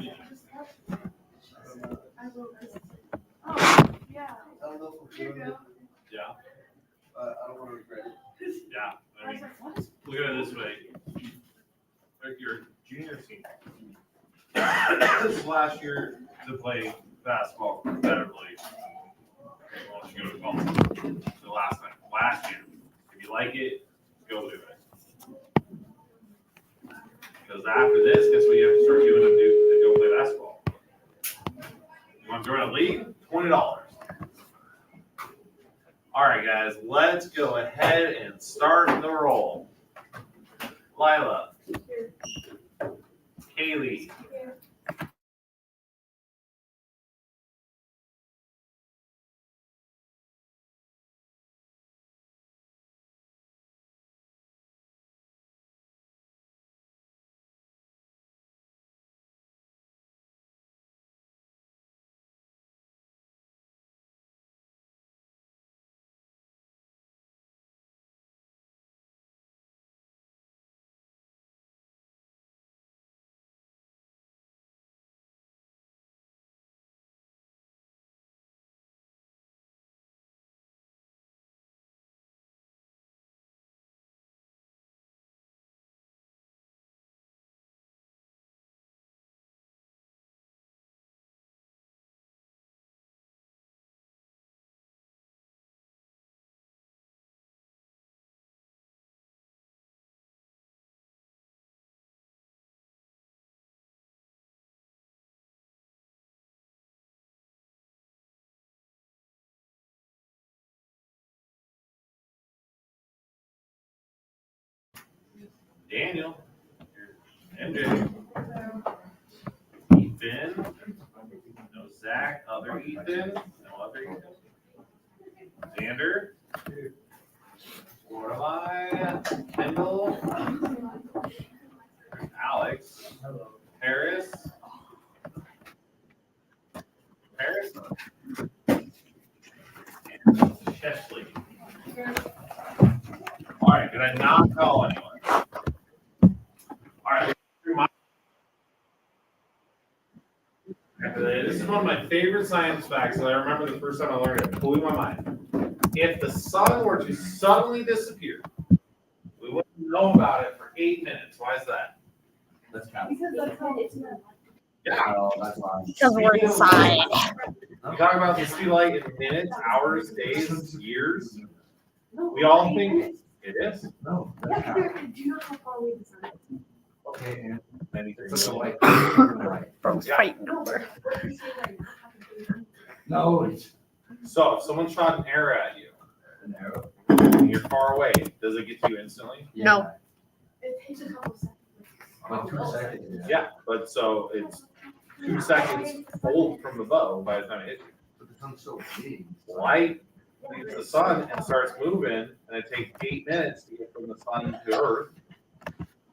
Yeah. Yeah. I don't want to regret it. Yeah. I mean, look at it this way. Like your junior team. This is last year to play basketball competitively. Why don't you go to college? The last year. If you like it, go do it. Because after this, guess what you have to start doing to go play basketball? You want to join a league? $20. All right, guys, let's go ahead and start the roll. Lila. Kaylee. Daniel. MJ. Ethan. No Zach. Other Ethan. No other Ethan. Xander. Lorelai. Kendall. Alex. Paris. And Chesley. All right, did I not call anyone? All right, this is one of my favorite science facts that I remember the first time I learned it. It blew my mind. If the sun were to suddenly disappear, we wouldn't know about it for 8 minutes. Why is that? Let's count. Because that's how it's not. Yeah. Oh, that's why. Because we're inside. We talk about the speed of light in minutes, hours, days, years. We all think it is. No, Yeah, let's Peter, count. do you know how far away the sun is? Okay, and Anything. took the light. Right. From Yeah. fighting over. No, it's So if someone shot an arrow at you an arrow. and you're far away, does it get to you instantly? No. It takes a couple seconds. About 2 seconds. Yeah, but so it's 2 seconds pulled from the bow by the time it hits you. But the sun's so big. Light leaves the sun and starts moving, and it takes 8 minutes to get from the sun to Earth.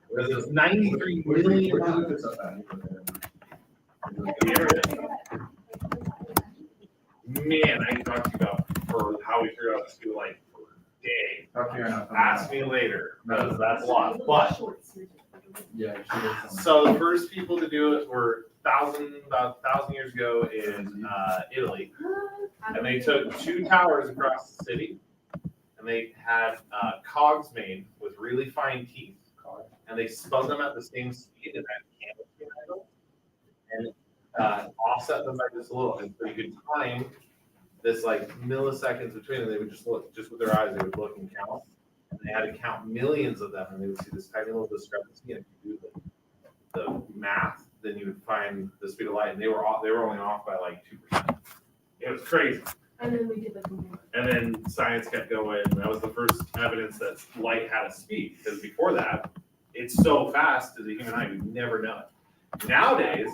Because it's 93 million Where miles. does it up Man, I can talk to you about for how we figure out the speed of light for days. at? Ask me later, because that's a lot. But Yeah, she did something. so the first people to do it were about 1,000 years ago in Italy, and they took 2 towers across the city, and they had cogs made with really fine teeth, and they spun them at the same speed and had candles behind them, and offset them by just a little, and so you could time this like milliseconds between them. They would just look, just with their eyes, they would look and count, and they had to count millions of them, and they would see this tiny little discrepancy, and if you do the math, then you would find the speed of light, and they were only off by like 2%. It was crazy. And then we did the computer. And then science kept going, and that was the first evidence that light had a speed, because before that, it's so fast to the human eye, we've never known it. Nowadays,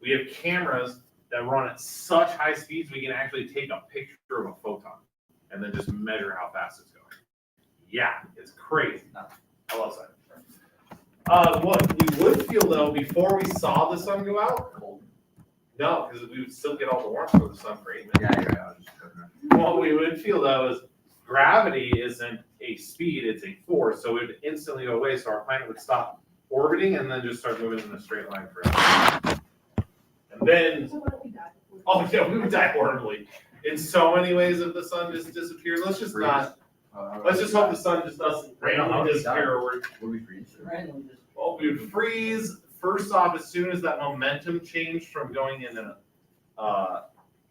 we have cameras that run at such high speeds, we can actually take a picture of a photon and then just measure how fast it's going. Yeah, it's crazy. I love science. What we would feel though, before we saw the sun go out, no, because we would still get all the warmth from the sun for 8 minutes. Yeah, you're right. I was just joking. What we would feel though is gravity isn't a speed, it's a force, so it would instantly go away, so our planet would stop orbiting and then just start moving in a straight line forever. then, So why don't we die before? oh yeah, we would die horribly. In so many ways if the sun just disappeared. Let's just hope the sun just doesn't randomly disappear or Would we freeze? Randomly just. well, we would freeze. First off, as soon as that momentum changed from going in an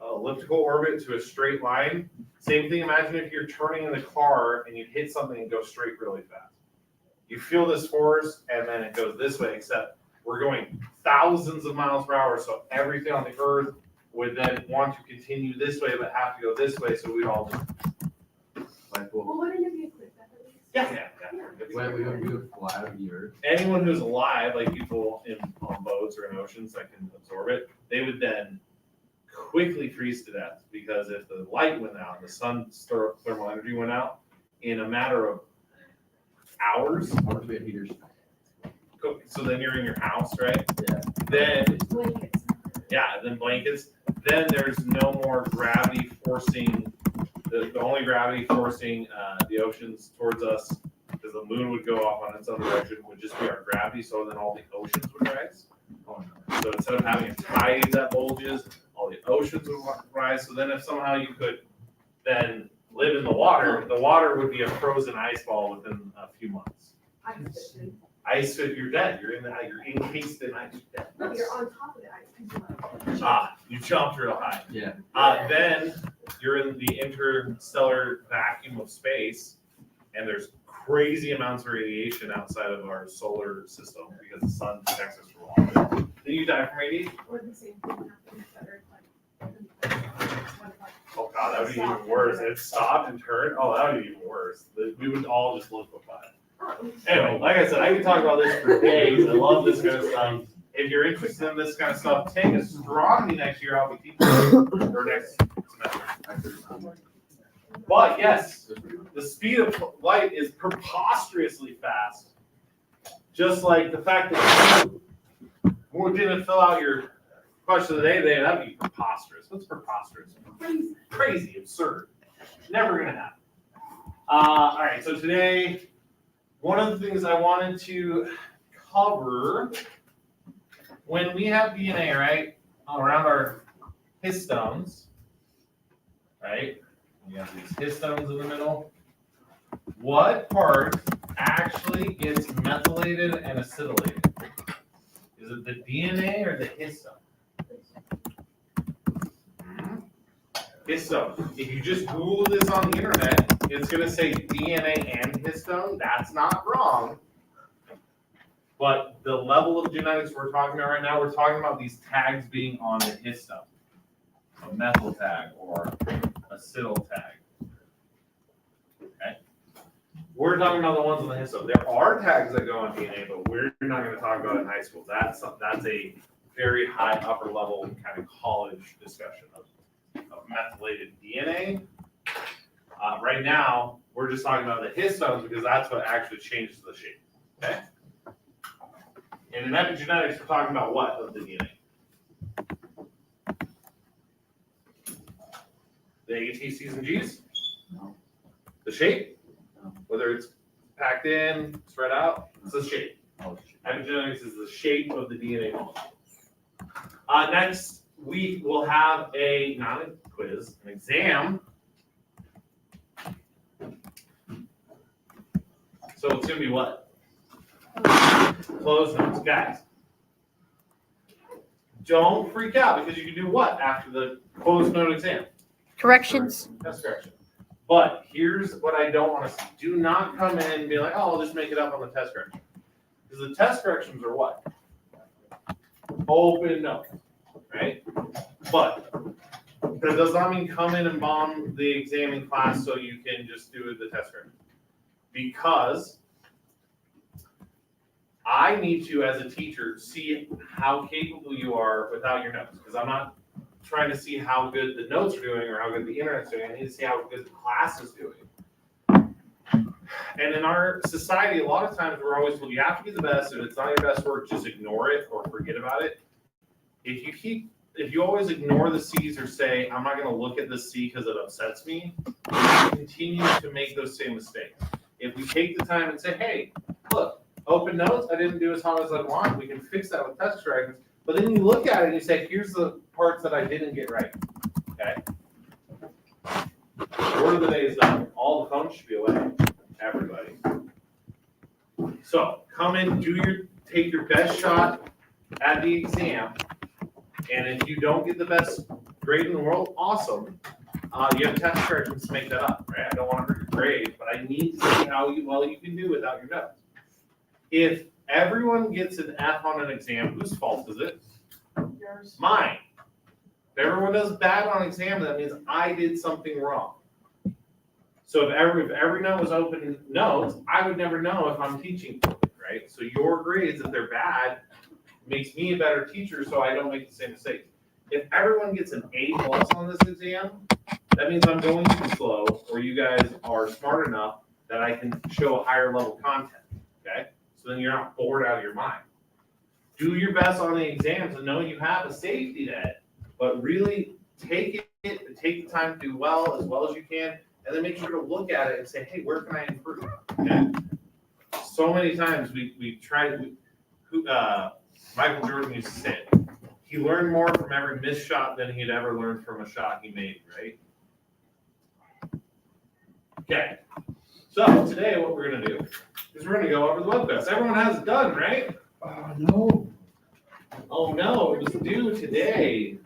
elliptical orbit to a straight line, same thing. Imagine if you're turning in the car and you hit something and go straight really fast. You feel this force and then it goes this way, except we're going thousands of miles per hour. So everything on the earth would then want to continue this way, but have to go this way. So we'd all just, Like, Well, wouldn't it be a quick death at least? yeah. when we would fly out of the earth. Anyone who's alive, like people on boats or in oceans that can absorb it, they would then quickly freeze to death because if the light went out, the sun's thermal energy went out in a matter of hours. How much we had heaters? So then you're in your house, right? Yeah. Then, Blankets. then blankets. Then there's no more gravity forcing, the only gravity forcing the oceans towards us, because the moon would go off on its own direction, would just be our gravity, so then all the oceans would rise. Oh, no. So instead of having a tide that bulges, all the oceans would rise. So then if somehow you could then live in the water would be a frozen ice ball within a few months. I just did. Ice, if you're dead, you're encased in ice, you're dead. No, you're on top of the ice because you You jumped real high. Yeah. Then you're in the interstellar vacuum of space, and there's crazy amounts of radiation outside of our solar system because the sun protects us from all of it. Then you die from radiation. or the same thing happens that are like. Oh god, that would be even worse. If it stopped and turned, oh, that would be even worse. We would all just liquefy. Anyway, like I said, I could talk about this for days. I love this kind of stuff. If you're interested in this kind of stuff, take astronomy next year. I'll be teaching or next semester. But yes, the speed of light is preposterously fast. Just like the fact that we didn't fill out your question of the day, that'd be preposterous. What's preposterous? Crazy, absurd. Never gonna happen. All right, so today, one of the things I wanted to cover, when we have DNA, right, around our histones, right? We have these histones in the middle. What part actually gets methylated and acetylated? Is it the DNA or the histone? Histone. If you just Google this on the internet, it's going to say DNA and histone. That's not wrong. But the level of genetics we're talking about right now, we're talking about these tags being on the histone. A methyl tag or acetyl tag. Okay? We're talking about the ones on the histone. There are tags that go on DNA, but we're not going to talk about it in high school. That's a very high upper level kind of college discussion of methylated DNA. Right now, we're just talking about the histones because that's what actually changes the shape. Okay? And in epigenetics, we're talking about what of the DNA? The A, T, C's, and G's? No. The shape? No. Whether it's packed in, spread out, it's the shape. Oh, Epigenetics is the shape of the DNA molecule. Next week, we'll have not a quiz, an exam. So it's going to be what? Closed notes. Guys, don't freak out because you can do what after the closed note exam? Corrections. Test correction. But here's what I don't want to see. Do not come in and be like, oh, I'll just make it up on the test correction. Because the test corrections are what? Open notes, right? But that does not mean come in and bomb the exam in class so you can just do the test correction. Because I need to, as a teacher, see how capable you are without your notes. Because I'm not trying to see how good the notes are doing or how good the internet's doing. I need to see how good the class is doing. And in our society, a lot of times we're always told you have to be the best. If it's not your best work, just ignore it or forget about it. If you always ignore the C's or say, I'm not going to look at the C because it upsets me, you continue to make those same mistakes. If we take the time and say, hey, look, open notes, I didn't do as hard as I want, we can fix that with test corrections. But then you look at it and you say, here's the parts that I didn't get right, okay? Word of the day is done. All the phones should be away, everybody. So come in, take your best shot at the exam. And if you don't get the best grade in the world, awesome. You have test corrections to make that up, right? I don't want to hurt your grade, but I need to see how well you can do without your notes. If everyone gets an F on an exam, whose fault is it? Yours. Mine. If everyone does bad on exam, that means I did something wrong. So if every note was open notes, I would never know if I'm teaching, right? So your grades, if they're bad, makes me a better teacher so I don't make the same mistakes. If everyone gets an A+ on this exam, that means I'm going too slow, or you guys are smart enough that I can show higher level content, okay? So then you're not bored out of your mind. Do your best on the exams and know you have a safety net, but really take the time to do well as you can, and then make sure to look at it and say, hey, where can I improve? Okay? So many times we try Michael Jordan used to say it. He learned more from every missed shot than he'd ever learned from a shot he made, right? Okay. So today what we're gonna do is we're gonna go over the web quiz. Everyone has it done, right? No. Oh no, it was due today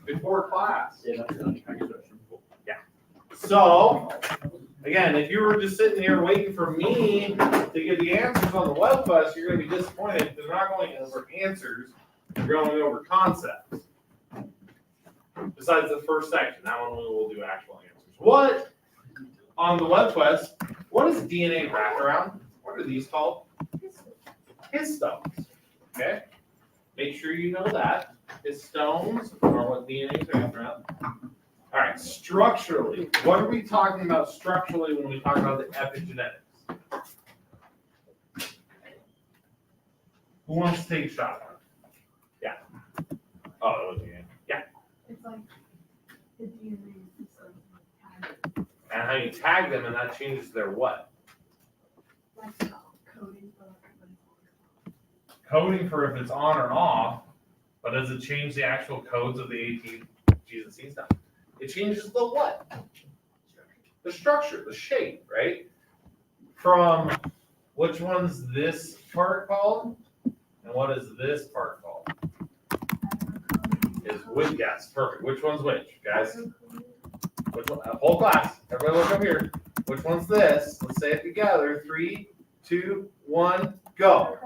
before class. Yeah. So, again, if you were just sitting here waiting for me to get the answers on the web quest, you're going to be disappointed because we're not going over answers, we're going over concepts. Besides the first section, that one we will do actual answers. What, on the web quest, what is DNA wrapped around? What are these called? Histones. Okay? Make sure you know that. Histones are what DNA is wrapped around. All right, structurally, what are we talking about structurally when we talk about the epigenetics? Who wants to take a shot? Yeah. Oh, it was you. Yeah. It's like the DNA is like tag, And how you tag them, and that changes their what? like coding for Coding for if it's on or off, but does it change the actual codes of the AT, G's and C's stuff? It changes the what? The structure, the shape, right? From which one's this part called? And what is this part called? Is which, yes, perfect. Which one's which, guys? Which one? Whole class. Everybody look up here. Which one's this? Let's say it together. 3, 2, 1, go.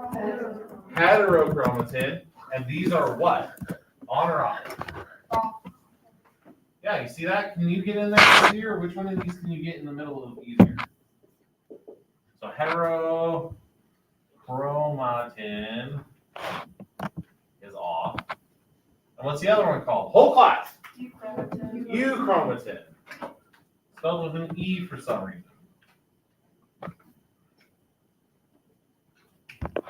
Heterochromatin. And these are what? On or off? Yeah, you see that? Can you get in there easier? Which one of these can you get in the middle of easier? So heterochromatin is off. And what's the other one called? Whole class. Euchromatin. Spelled with an E for some reason.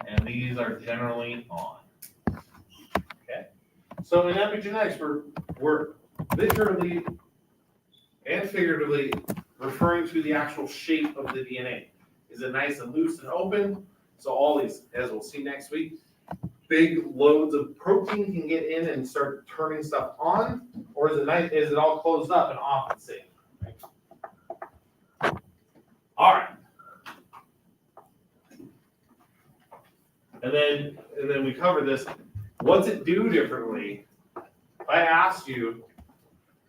And these are generally on. Okay? So in epigenetics, we're literally and figuratively referring to the actual shape of the DNA. Is it nice and loose and open? So all these, as we'll see next week, big loads of protein can get in and start turning stuff on, or is it nice? Is it all closed up and off at the same? Right? All right. And then we cover this. What's it do differently? If I asked you,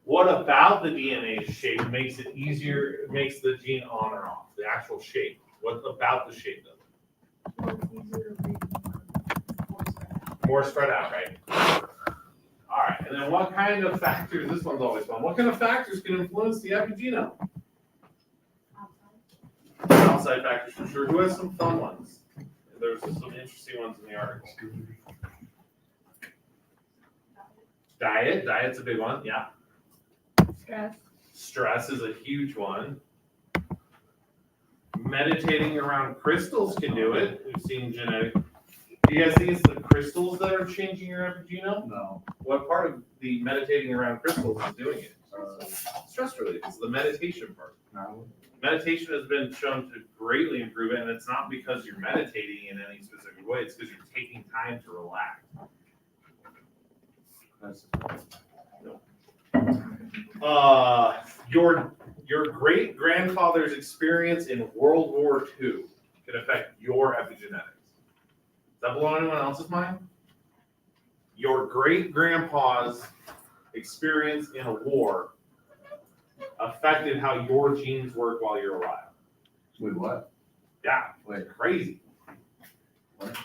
what about the DNA shape makes it easier, makes the gene on or off? The actual shape. What about the shape of it? More spread out, right? All right, and then what kind of factors, this one's always fun, what kind of factors can influence the epigenome? Outside factors for sure. Who has some fun ones? There's some interesting ones in the article. Diet's a big one, yeah. Stress is a huge one. Meditating around crystals can do it. We've seen genetic. Do you guys think it's the crystals that are changing your epigenome? No. What part of the meditating around crystals is doing it? Stress relief. It's the meditation part. No. Meditation has been shown to greatly improve it, and it's not because you're meditating in any specific way. It's because you're taking time to relax. That's Your great grandfather's experience in World War II can affect your epigenetics. Does that blow anyone else's mind? Your great grandpa's experience in a war affected how your genes work while you're alive. Wait, what? Yeah, Wait, crazy. What?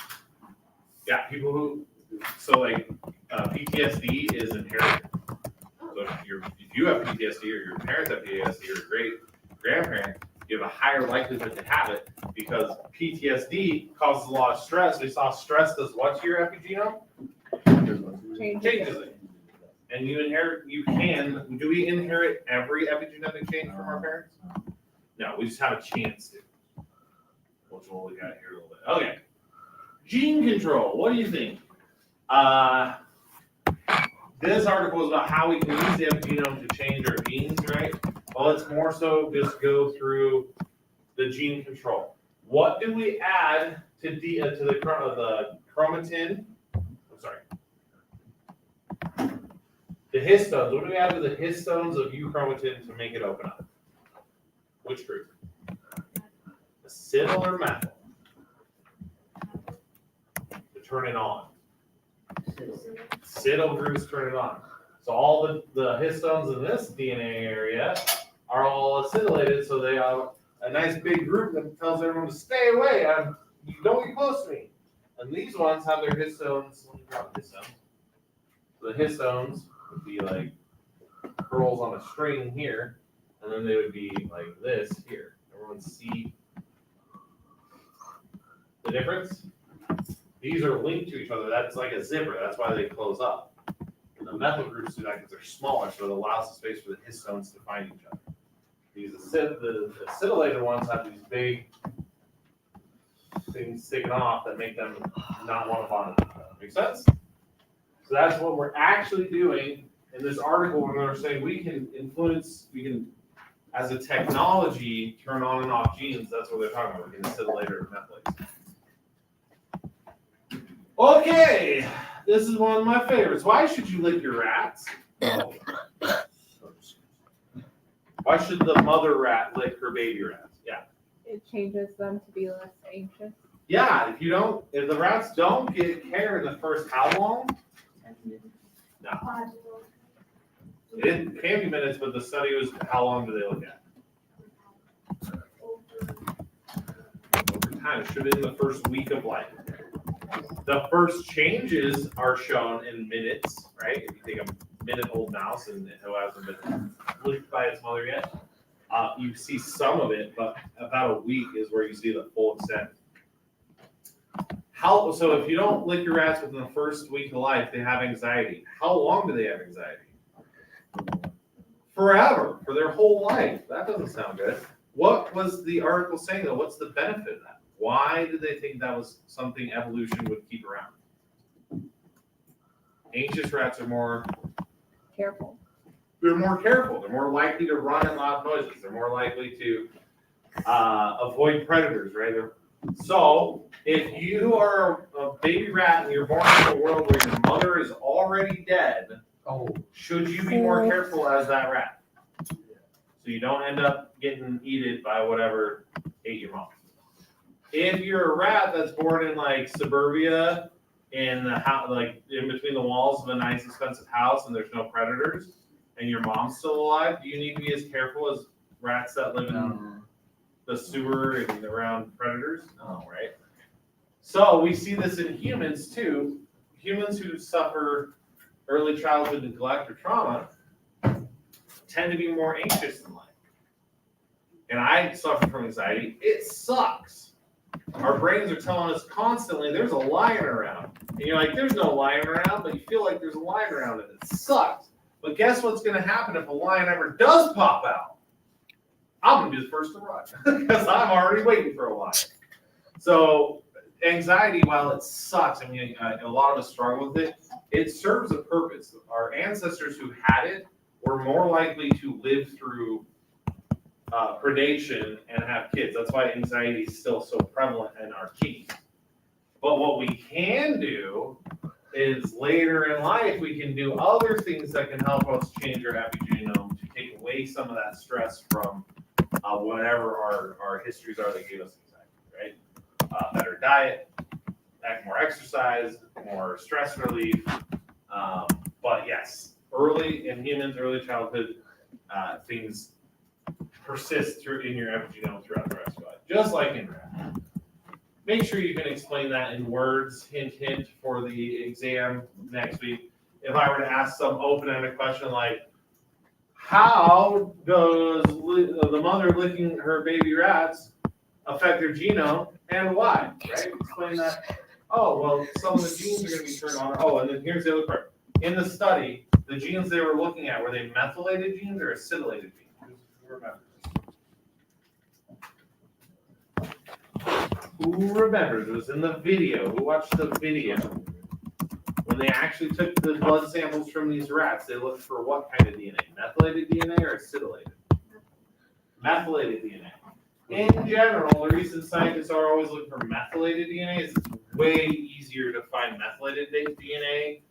Yeah, people who, so like PTSD is inherited. So if you have PTSD or your parents have PTSD or your great grandparent, you have a higher likelihood to have it because PTSD causes a lot of stress. We saw stress does what to your epigenome? Changes it. And you can, do we inherit every epigenetic change from our parents? No, we just have a chance to. Which we'll look at here a little bit. Okay. Gene control, what do you think? This article is about how we can use the epigenome to change our genes, right? Well, let's more so just go through the gene control. What do we add to the chromatin? I'm sorry. The histones. What do we add to the histones of euchromatin to make it open up? Which group? Acetyl or methyl? To turn it on. Acetyl groups turn it on. So all the histones in this DNA area are all acetylated, so they have a nice big group that tells everyone to stay away. You don't get close to me. And these ones have their histones. Let me drop histones. So the histones would be like curls on a string here, and then they would be like this here. Everyone see the difference? These are linked to each other. That's like a zipper. That's why they close up. And the methyl groups do that because they're smaller, so it allows the space for the histones to find each other. The acetylated ones have these big things sticking off that make them not want to bond with each other. Make sense? So that's what we're actually doing in this article when we're saying we can, as a technology, turn on and off genes. That's what they're talking about. We can acetylate or methylate. Okay, this is one of my favorites. Why should you lick your rats? Why should the mother rat lick her baby rats? Yeah. It changes them to be less anxious. Yeah, if the rats don't get care in the first how long? No. It can be minutes, but the study was how long do they look at? Over time. It should have been the first week of life. The first changes are shown in minutes, right? If you take a minute-old mouse and it hasn't been licked by its mother yet, you see some of it, but about a week is where you see the full extent. So if you don't lick your rats within the first week of life, they have anxiety. How long do they have anxiety? Forever, for their whole life. That doesn't sound good. What was the article saying though? What's the benefit of that? Why did they think that was something evolution would keep around? Anxious rats are more Careful. They're more careful. They're more likely to run in loud noises. They're more likely to avoid predators, right? So if you are a baby rat and you're born into a world where your mother is already dead, should you be more careful as that rat? So you don't end up getting eaten by whatever ate your mom. If you're a rat that's born in like suburbia, in the house, like in between the walls of a nice expensive house, and there's no predators, and your mom's still alive, do you need to be as careful as rats that live in the sewer and around predators? No, right? So we see this in humans too. Humans who suffer early childhood neglect or trauma tend to be more anxious in life. And I suffer from anxiety. It sucks. Our brains are telling us constantly there's a lion around. And you're like, there's no lion around, but you feel like there's a lion around and it sucks. But guess what's going to happen if a lion ever does pop out? I'm going to be the first to run because I'm already waiting for a lion. So anxiety, while it sucks, I mean, a lot of us struggle with it, it serves a purpose. Our ancestors who had it were more likely to live through predation and have kids. That's why anxiety is still so prevalent in our teens. But what we can do is later in life we can do other things that can help us change our epigenome to take away some of that stress from whatever our histories are that gave us anxiety, right? Better diet, more exercise, more stress relief. But yes, early in humans, early childhood, things persist through in your epigenome throughout the rest of your life, just like in rats. Make sure you can explain that in words, hint, hint, for the exam next week. If I were to ask some open-ended question like, how does the mother licking her baby rats affect their genome and why, right? Explain that. Oh, well, some of the genes are going to be turned on. Oh, and then here's the other part. In the study, the genes they were looking at, were they methylated genes or acylated genes? Who remembers? Who remembers? It was in the video. Who watched the video? When they actually took the blood samples from these rats, they looked for what kind of DNA? Methylated DNA or acylated? Methylated DNA. In general, the reason scientists are always looking for methylated DNA is it's way easier to find methylated DNA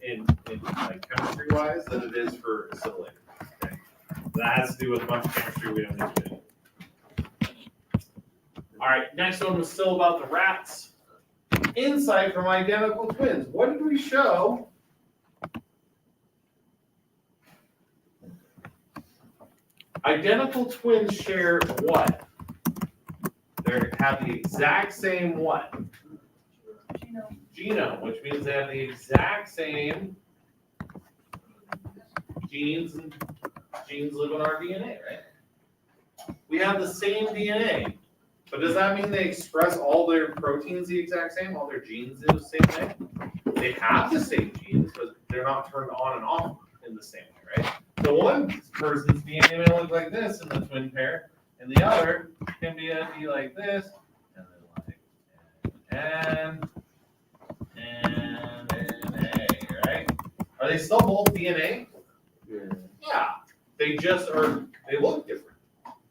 in like chemistry-wise than it is for acylated. Okay? That has to do with a bunch of chemistry we don't need to do. All right, next one was still about the rats. Insight from identical twins. What did we show? Identical twins share what? They have the exact same what? Genome, which means they have the exact same genes, and genes live in our DNA, right? We have the same DNA, but does that mean they express all their proteins the exact same, all their genes the same way? They have the same genes, but they're not turned on and off in the same way, right? So one person's DNA may look like this in the twin pair, and the other can be like this, and then like and A, right? Are they still both DNA? Yeah. They just are, they look different.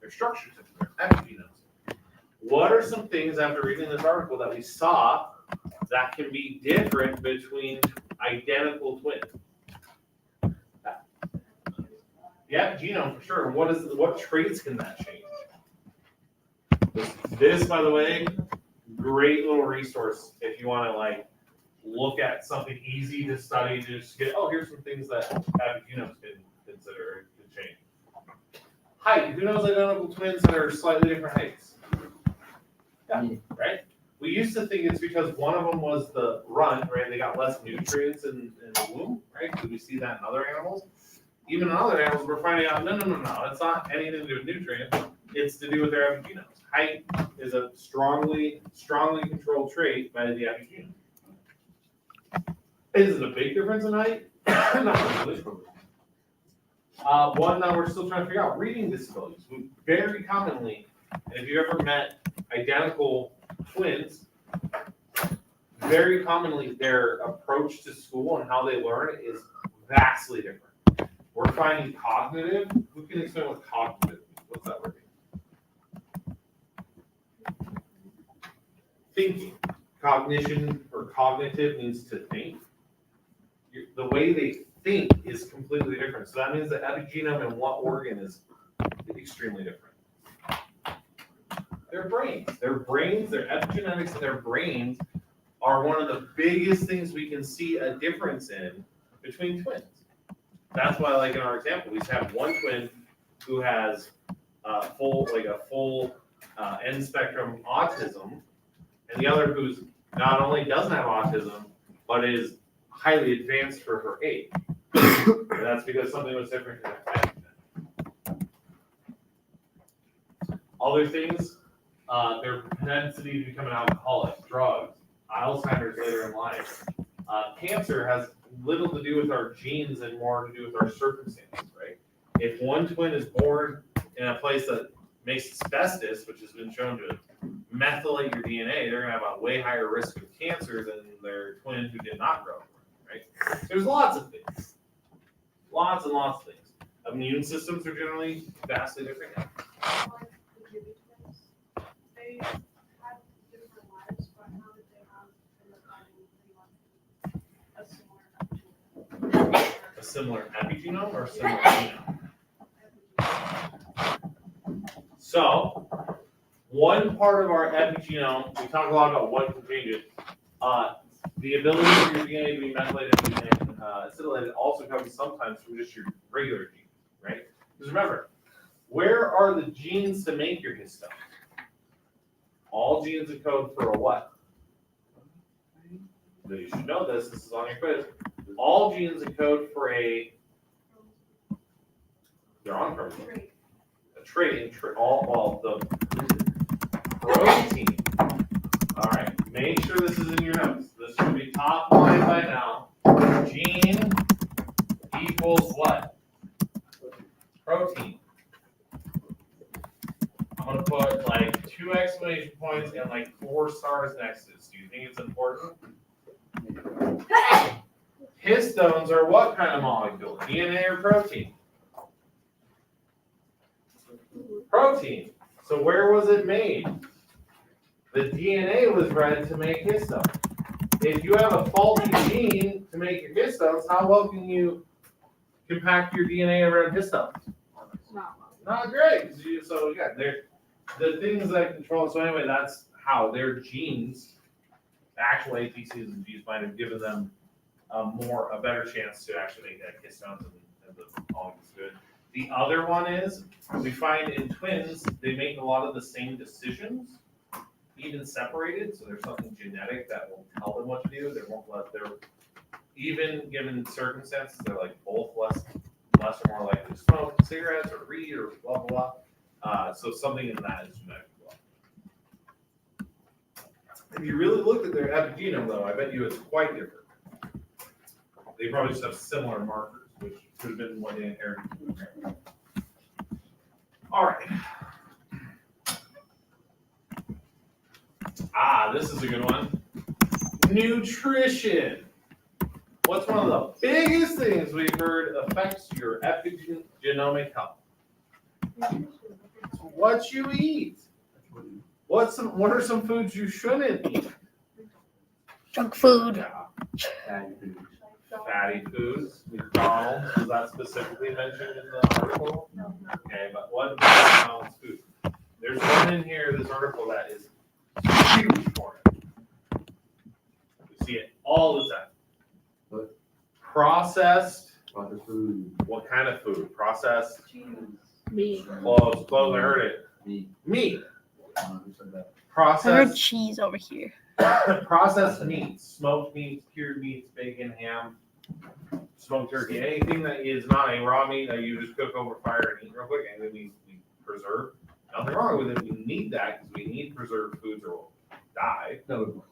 Their structure's different. Their epigenomes. What are some things after reading this article that we saw that can be different between identical twins? Yeah, genome for sure. What traits can that change? This, by the way, great little resource if you want to like look at something easy to study. Just get, oh, here's some things that epigenomes can consider to change. Height. Who knows identical twins that are slightly different heights? Yeah, right? We used to think it's because one of them was the runt, right? They got less nutrients in the womb, right? Because we see that in other animals. Even in other animals, we're finding out, no. It's not anything to do with nutrients. It's to do with their epigenomes. Height is a strongly controlled trait by the epigenome. Is it a big difference in height? Not really. One that we're still trying to figure out, reading disabilities. We very commonly, and if you ever met identical twins, very commonly their approach to school and how they learn is vastly different. We're finding cognitive. Who can explain what cognitive means? What's that word mean? Thinking. Cognition or cognitive means to think. The way they think is completely different. So that means the epigenome in what organ is extremely different. Their brains. Their epigenetics in their brains are one of the biggest things we can see a difference in between twins. That's why, like in our example, we have one twin who has full end spectrum autism, and the other who's not only doesn't have autism, but is highly advanced for her age. And that's because something was different in their epigenetic. Other things, their propensity to become an alcoholic, drugs, Alzheimer's later in life. Cancer has little to do with our genes and more to do with our circumstances, right? If one twin is born in a place that makes asbestos, which has been shown to methylate your DNA, they're going to have a way higher risk of cancer than their twin who did not grow up, right? There's lots of things. Lots and lots of things. Immune systems are generally vastly different. Like the Gibby twins, they had different lives, but how did they have in the body pretty much? similar epigenome or similar genome. So, one part of our epigenome, we talk a lot about what can change it. The ability for your DNA to be methylated and acetylated also comes sometimes from just your regular genes, right? Because remember, where are the genes to make your histone? All genes encode for a what? You should know this. This is on your quiz. All genes encode for they're on protein. A trait in the protein. All right, make sure this is in your notes. This should be top line by now. Gene equals what? Protein. I'm gonna put like 2 exclamation points and like 4 stars next to this. Do you think it's important? Histones are what kind of molecule? DNA or protein? Protein. So where was it made? The DNA was read to make histones. If you have a faulty gene to make your histones, how well can you compact your DNA around histones? Not great. So yeah, they're the things that control. So anyway, that's how their genes, actual APCs and Gs, might have given them a better chance to actually make that histones and the molecules good. The other one is we find in twins they make a lot of the same decisions, even separated. So there's something genetic that will tell them what to do. They won't let their even given circumstances they're like both less or more likely to smoke cigarettes or read or blah blah blah. So something in that is genetic as well. If you really looked at their epigenome, though, I bet you it's quite different. They probably just have similar markers, which could have been what they inherited. All right. This is a good one. Nutrition. What's one of the biggest things we've heard affects your epigenomic health? What you eat. What are some foods you shouldn't eat? Junk food. Yeah. Fatty foods. McDonald's, was that specifically mentioned in the article? No. Okay, but what about McDonald's food? There's one in here, this article that is huge for it. We see it all the time. What? Processed. Food. What kind of food? Processed. Me. Close, I heard it. Meat. Who said that? I heard Processed. cheese over here. Processed meats, smoked meats, cured meats, bacon, ham, smoked turkey, anything that is not a raw meat that you just cook over fire and eat real quick, and then we preserve. Nothing wrong with it. We need that because we need preserved foods or we'll die. No.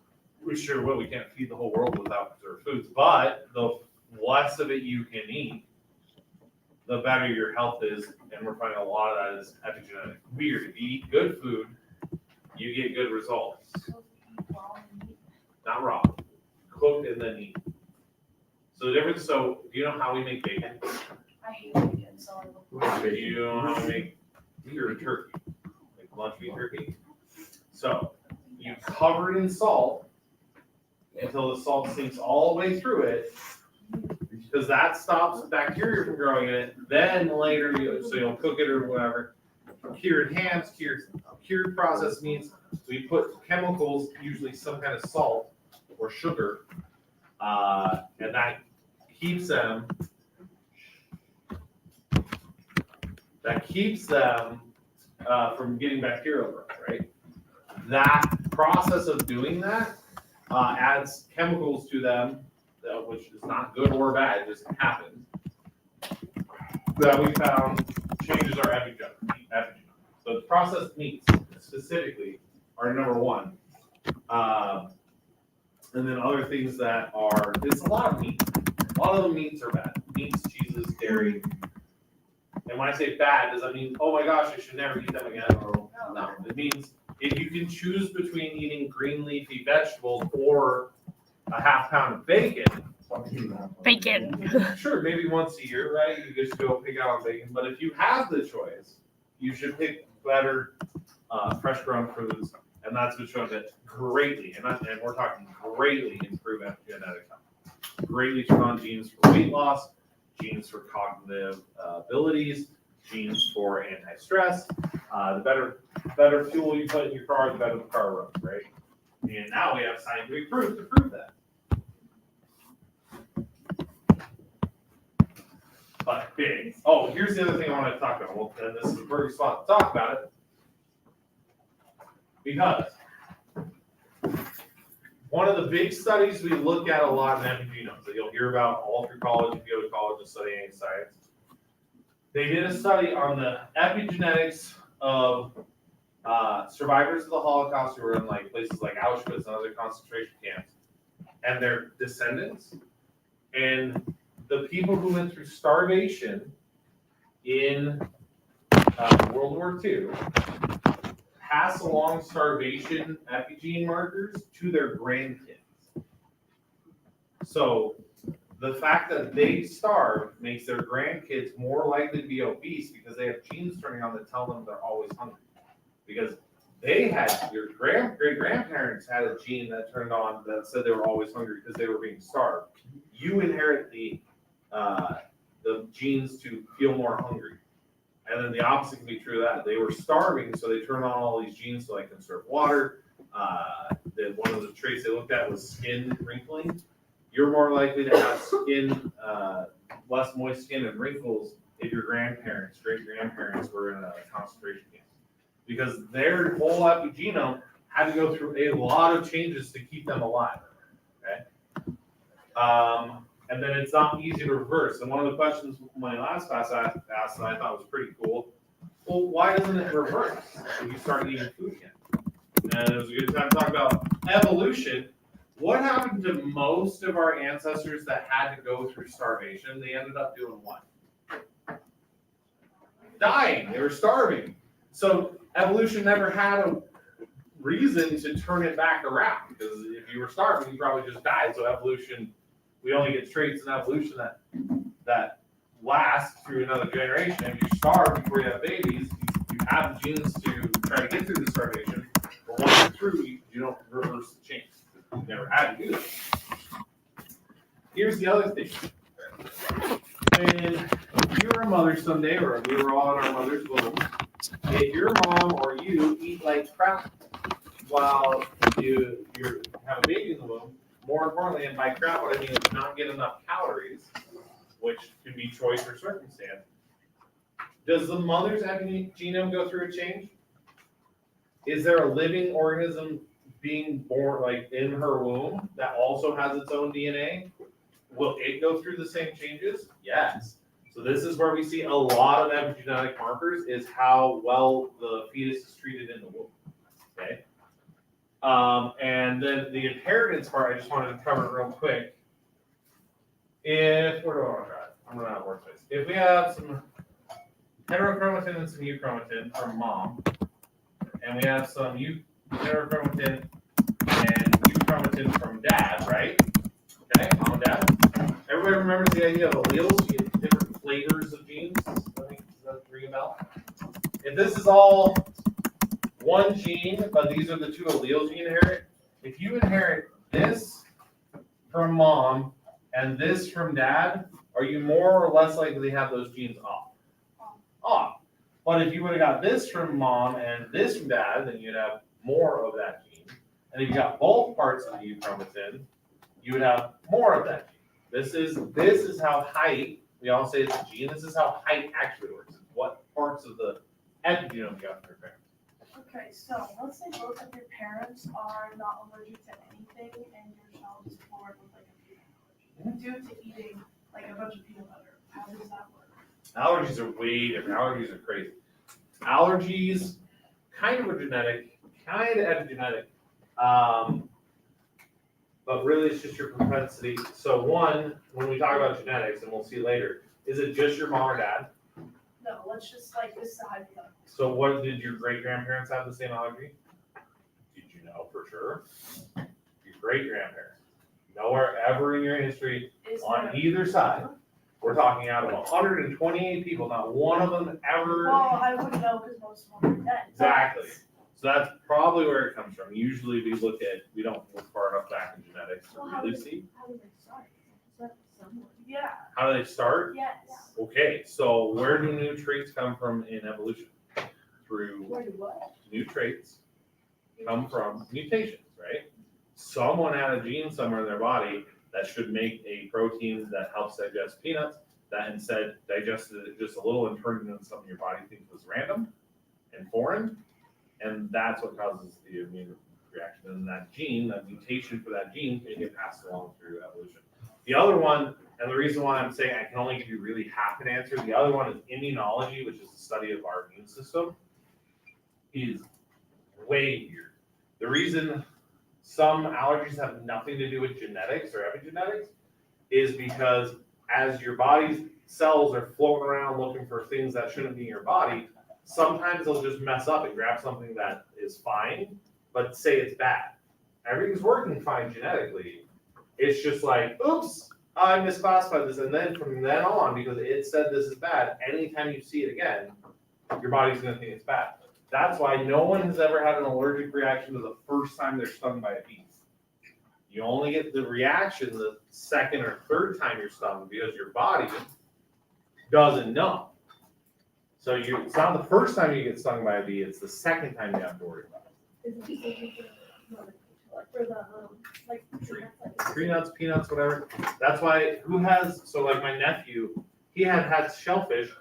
We sure will. We can't feed the whole world without preserved foods. But the less of it you can eat, the better your health is. And we're finding a lot of that is epigenetic. Weird. If you eat good food, you get good results. Not raw. Cooked and then eat. So the difference, so do you know how we make bacon? I hate bacon, so I Do you know how we make your turkey? Like lunch meat turkey? So you cover it in salt until the salt sinks all the way through it, because that stops bacteria from growing in it. Then later, you'll cook it or whatever. Cured hams, cured processed meats, we put chemicals, usually some kind of salt or sugar, and that keeps them from getting bacterial growth, right? That process of doing that adds chemicals to them, which is not good or bad, it just happens, that we found changes our epigenome. So the processed meats specifically are number one. And then other things that are, it's a lot of meat. A lot of the meats are bad. Meats, cheeses, dairy. And when I say bad, does that mean, oh my gosh, I should never eat them again? Or, no, it means if you can choose between eating green leafy vegetables or a half pound of bacon, Bacon. sure, maybe once a year, right? You just go pick out on bacon. But if you have the choice, you should pick better fresh grown foods. And that's been shown that greatly, and we're talking greatly improve epigenetic health. Greatly turn on genes for weight loss, genes for cognitive abilities, genes for anti-stress. The better fuel you put in your car, the better the car runs, right? And now we have scientific proof to prove that. But big. Oh, here's the other thing I want to talk about. Well, and this is the perfect spot to talk about it. Because one of the big studies we look at a lot in epigenomes that you'll hear about all through college if you go to college and study any science. They did a study on the epigenetics of survivors of the Holocaust who were in like places like Auschwitz and other concentration camps, and their descendants, and the people who went through starvation in World War II pass along starvation epigene markers to their grandkids. So the fact that they starved makes their grandkids more likely to be obese because they have genes turning on that tell them they're always hungry. Because they had, your great-grandparents had a gene that turned on that said they were always hungry because they were being starved. You inherit the genes to feel more hungry. And then the opposite can be true of that. They were starving, so they turned on all these genes to like conserve water. One of the traits they looked at was skin wrinkling. You're more likely to have skin, less moist skin and wrinkles if your grandparents, great-grandparents were in a concentration camp. Because their whole epigenome had to go through a lot of changes to keep them alive. Okay? And then it's not easy to reverse. And one of the questions my last class asked that I thought was pretty cool, well, why doesn't it reverse if you start eating food again? And it was a good time to talk about evolution. What happened to most of our ancestors that had to go through starvation? They ended up doing what? Dying. They were starving. So evolution never had a reason to turn it back around, because if you were starving, you probably just died. So evolution, we only get traits in evolution that last through another generation. If you starve before you have babies, you have the genes to try to get through the starvation, but once you're through, you don't reverse the change. You never had to do that. Here's the other thing. When you're a mother someday, or we were all in our mother's womb, if your mom or you eat like crap while you have a baby in the womb, more importantly, and by crap what I mean is not get enough calories, which can be choice or circumstance, does the mother's epigenome go through a change? Is there a living organism being born like in her womb that also has its own DNA? Will it go through the same changes? Yes. So this is where we see a lot of epigenetic markers, is how well the fetus is treated in the womb. Okay. And then the inheritance part, I just wanted to cover real quick. Where do I want to try it? I'm running out of workspace. If we have some heterochromatin and some euchromatin from mom, and we have some heterochromatin and euchromatin from dad, right? Okay, mom and dad. Everybody remembers the idea of alleles? You get different flavors of genes. I think does that ring a bell? If this is all one gene, but these are the two alleles you inherit, if you inherit this from mom and this from dad, are you more or less likely to have those genes off? Off. But if you would have got this from mom and this from dad, then you'd have more of that gene. And if you got both parts of the euchromatin, you would have more of that gene. This is how height, we all say it's a gene, this is how height actually works. It's what parts of the epigenome you got from your parents. Okay, so let's say both of your parents are not allergic to anything and your child is born with like a peanut allergy due to eating like a bunch of peanut butter. How does that work? Allergies are way different. Allergies are crazy. Allergies, kind of are genetic, kind of epigenetic. But really it's just your propensity. So one, when we talk about genetics, and we'll see later, is it just your mom or dad? No, let's just like this is a hypothetical. So what, did your great-grandparents have the same allergy? Did you know for sure? Your great-grandparents. Nowhere ever in your history on either side. We're talking out of 128 people, not one of them ever. Well, I wouldn't know because most of them are dead. Exactly. So that's probably where it comes from. Usually we don't look far enough back in genetics to Well, how really did- see. How did they start? Start with someone. Yeah, How do they start? yes. Okay, so where do new traits come from in evolution? Through Where do what? new traits come from mutations, right? Someone had a gene somewhere in their body that should make a protein that helps digest peanuts, that instead digested it just a little and turned it into something your body thinks was random and foreign, and that's what causes the immune reaction. And that gene, that mutation for that gene, can get passed along through evolution. The other one, and the reason why I'm saying I can only give you really half an answer, the other one is immunology, which is the study of our immune system, is way weird. The reason some allergies have nothing to do with genetics or epigenetics is because as your body's cells are floating around looking for things that shouldn't be in your body, sometimes they'll just mess up and grab something that is fine, but say it's bad. Everything's working fine genetically. It's just like, oops, I misclassified this. And then from then on, because it said this is bad, anytime you see it again, your body's gonna think it's bad. That's why no one has ever had an allergic reaction to the first time they're stung by a bee. You only get the reaction the second or third time you're stung because your body doesn't know. So it's not the first time you get stung by a bee, it's the second time you have to worry about it. For the, like, Tree nuts, peanuts, whatever. That's why, so like my nephew, he had shellfish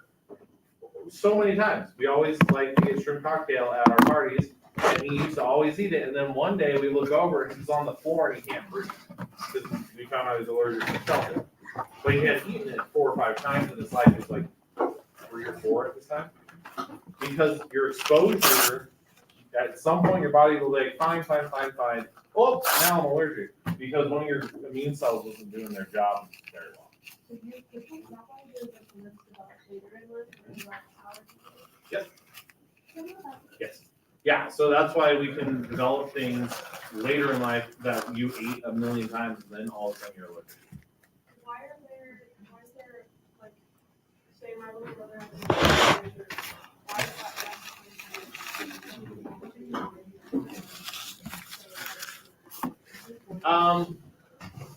so many times. We always like to get shrimp cocktail at our parties, and he used to always eat it. And then one day we look over and he's on the floor and he can't breathe. Because we found out he's allergic to shellfish. But he had eaten it 4 or 5 times in his life. It was like 3 or 4 at this time. Because your exposure, at some point your body will like, fine. Oh, now I'm allergic. Because one of your immune cells wasn't doing their job very well. So you, if you not only do like the lips develop later in life, or you like allergies? Yep. So what about- Yes. Yeah, so that's why we can develop things later in life that you ate a million times and then all of a sudden you're allergic. Why is there, like, say my little brother has a why is that?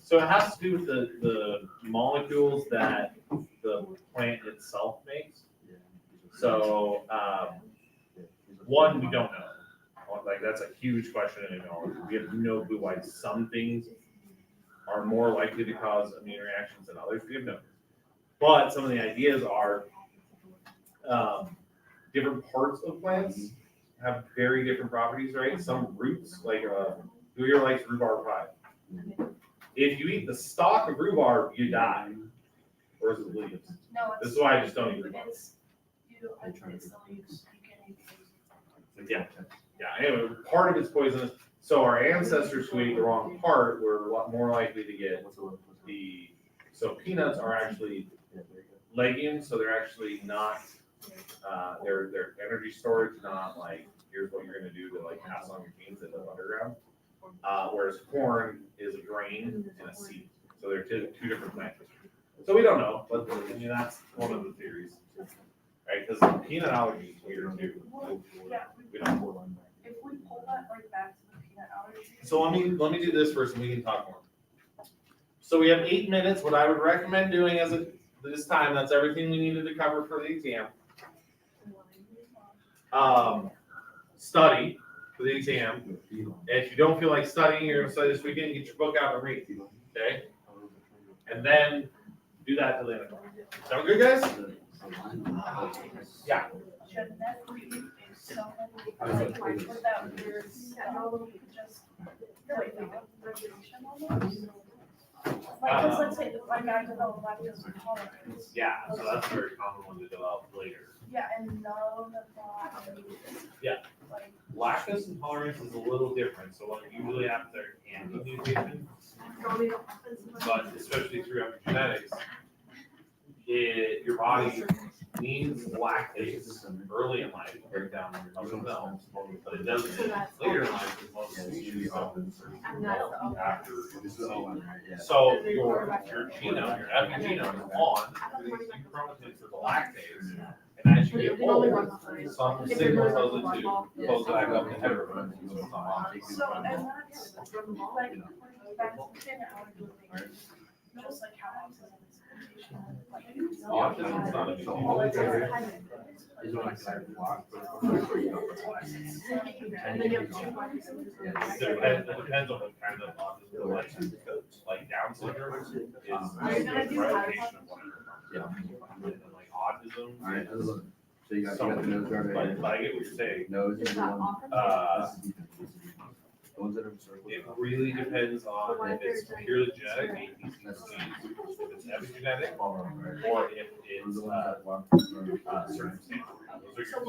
So it has to do with the molecules that the plant itself makes. So, one, we don't know. Like, that's a huge question in immunology. We have no clue why some things are more likely to cause immune reactions than others. We have no clue. But some of the ideas are different parts of plants have very different properties, right? Some roots, like who here likes rhubarb pie? If you eat the stalk of rhubarb, you die. Or is it leaves? No, This it's, is why I just don't eat rhubarb. it's, it's the leaves, you can eat these. Yeah. Yeah, anyway, part of it's poisonous. So our ancestors who ate the wrong part were a lot more likely to get so peanuts are actually legumes, so they're actually not, their energy storage, not like, here's what you're gonna do to like pass on your genes that live underground. Whereas corn is a grain and a seed, so they're two different plants. So we don't know, but I mean, that's one of the theories, right? Because peanut allergy is weird too. Yeah, We don't. if we pull that right back to the peanut allergy. So let me do this first and we can talk more. So we have 8 minutes. What I would recommend doing this time, that's everything we needed to cover for the exam. Study for the exam. If you don't feel like studying, you're gonna study this weekend, get your book out and read, okay? And then do that till the end of the month. Sound good, guys? Yeah. Genetically is so many, like, without your, just, like, regulation almost. Like, cause let's say, like, I developed lactose intolerance. Yeah, so that's a very common one to develop later. Yeah, and none of that. Yeah. Like, Lactose intolerance is a little different, so what usually happens there can be mutation, but especially through epigenetics, your body needs lactase early in life to break down mother's milk, but it doesn't later in life as well as usually happens after. So your genome, your epigenome is on, these chromosomes for the lactase, and as you get older, some signals those into close back up to heterozygote. so, and that's, like, back to the peanut allergy thing, just like how autism is Autism's not a big So deal. all these areas is when I can like walk, but before you go for class. It depends on what kind of autism, like Down syndrome is a variation of one of Yeah. like autism. Alright, so you got the nose guard But right but I get what you're saying. Nose is one. Uh, The ones that are circled. It really depends on if it's purely genetic, if it's epigenetic, or if it's circumstantial. Those are your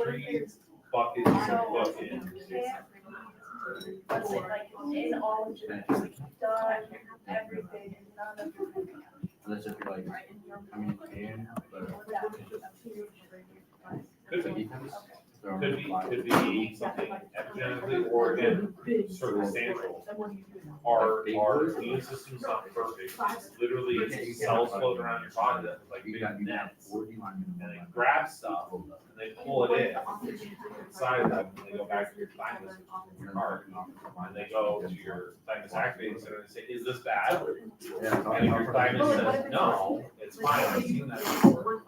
three buckets of bookends. Let's say like in all of genetics, done everything and none of it. Unless if you're like, I mean, and, but. Could be, Defense, could be something epigenetically or again, circumstantial. Our immune system's not perfect. It's literally cells floating around your body that's like You big got nets. 40 linemen. And they grab stuff and they pull it in inside of them and they go back to your thymus, your heart. And they go to your thymus activating center and say, is this bad? Yeah, And if your thymus says, no, it's fine, I've seen that before,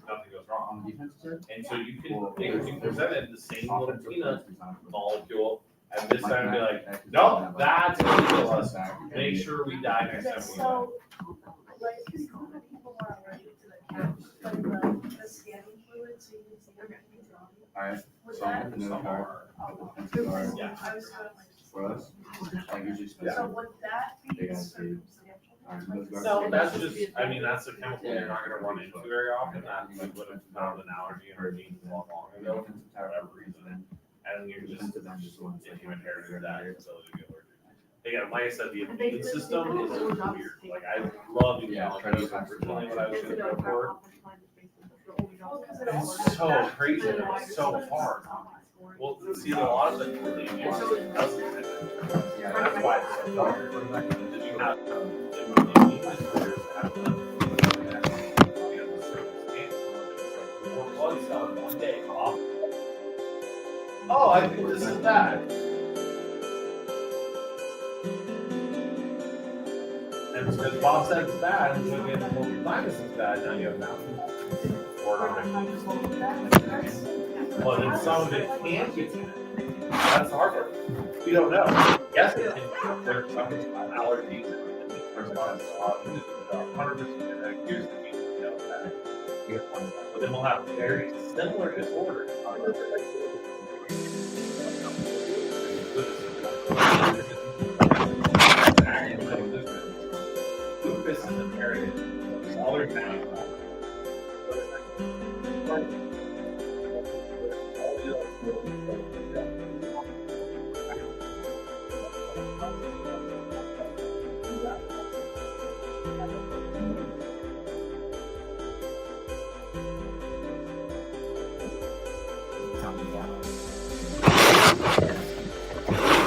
nothing goes wrong. on the defense side. And so you can present it the same little peanut molecule, and this time be like, nope, that's gonna kill us. Make sure we die next time we die. So, like, people are allergic to the couch, like the scanning fluid, so you can see their body. Alright, Would so that? I'm gonna know how defensive guard Yeah. I was going for us, like usually like, so specific. would that They be gotta see. circumstantial? Alright, those guards. So that's just, I mean, that's a chemical you're not gonna run into very often, that like would have found an allergy in our genes a lot long ago, for whatever reason. And you're just, if you inherited that ability to be allergic. Again, like I said, the immune system is weird, like I love immunology, it's originally what I was gonna go for. It's so crazy, and it's so hard. Well, see, a lot of the immune system doesn't. Yeah, That's why it's so hard. Did you have immune disorders have them? Or blood cells one day off. Oh, I think this is bad. And because Bob said it's bad, and so again, well, your thymus is bad, now you have mountain. Or but then some of it can't be genetic. That's the hard part. We don't know. Yes, it can. There are some allergies and response to autism that are 100% genetic. Here's the gene, we know that. But then we'll have very similar disorders. Lupus is inherited. Other things.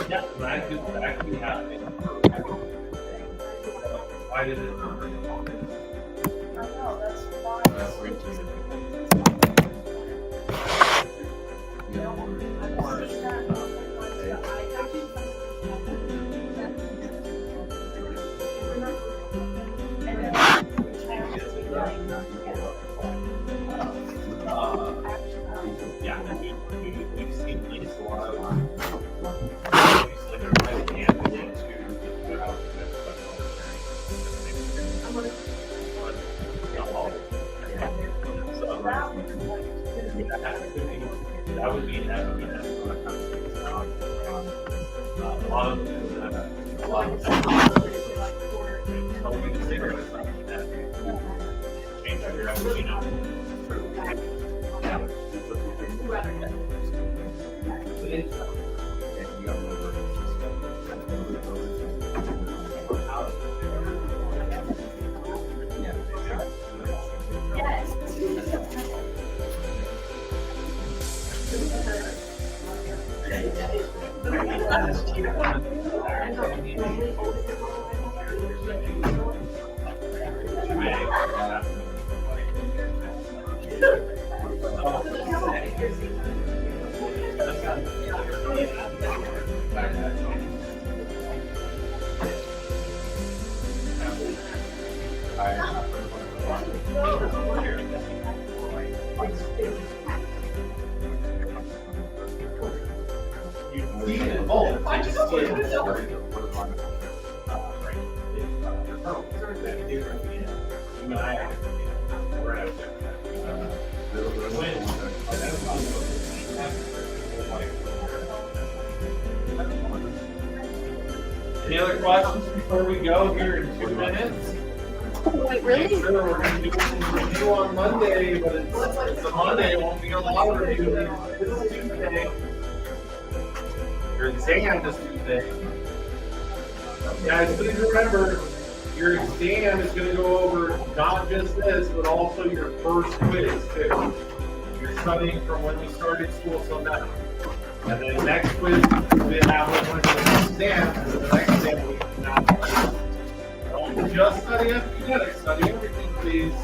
Yeah, that could happen. Why did it? I know, that's why. Yeah, and we've seen at least a lot of that would be a lot of change out your genome. You see it both. I just see it. Any other questions before we go here in 2 minutes? Wait, Sure, we're gonna do a review on Monday, but it's a Monday, it won't be a lot of review. This is Tuesday. Your exam is Tuesday. Guys, please remember, your exam is gonna go over not just this, but also your first quiz too. You're studying from when you started school till now. And then next quiz, we have one of the exams, and the next exam we can now. Don't just study epigenetics, study everything, please.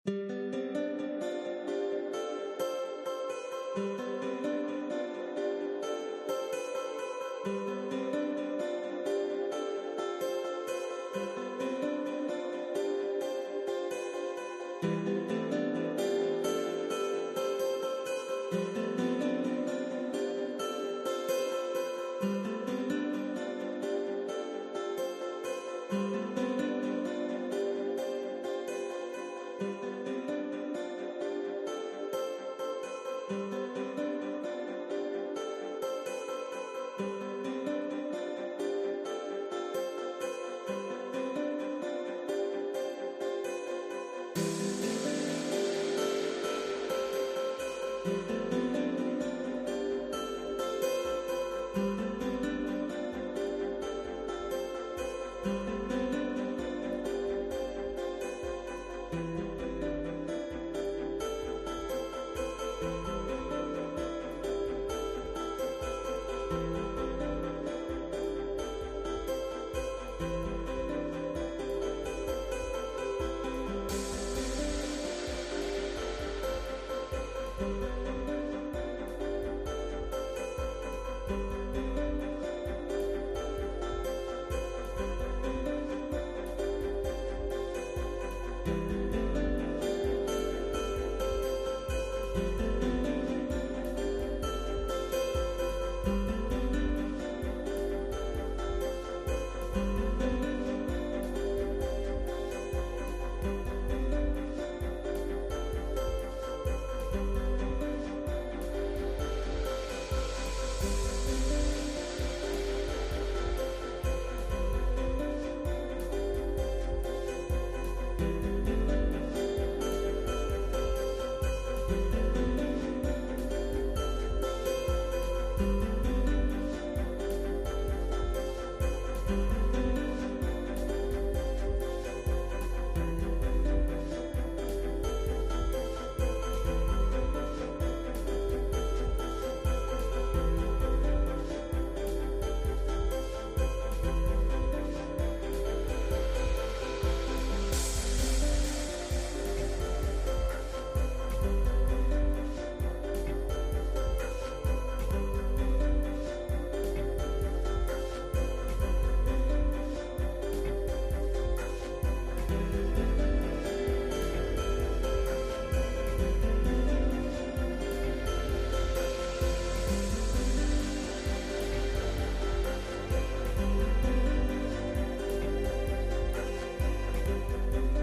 you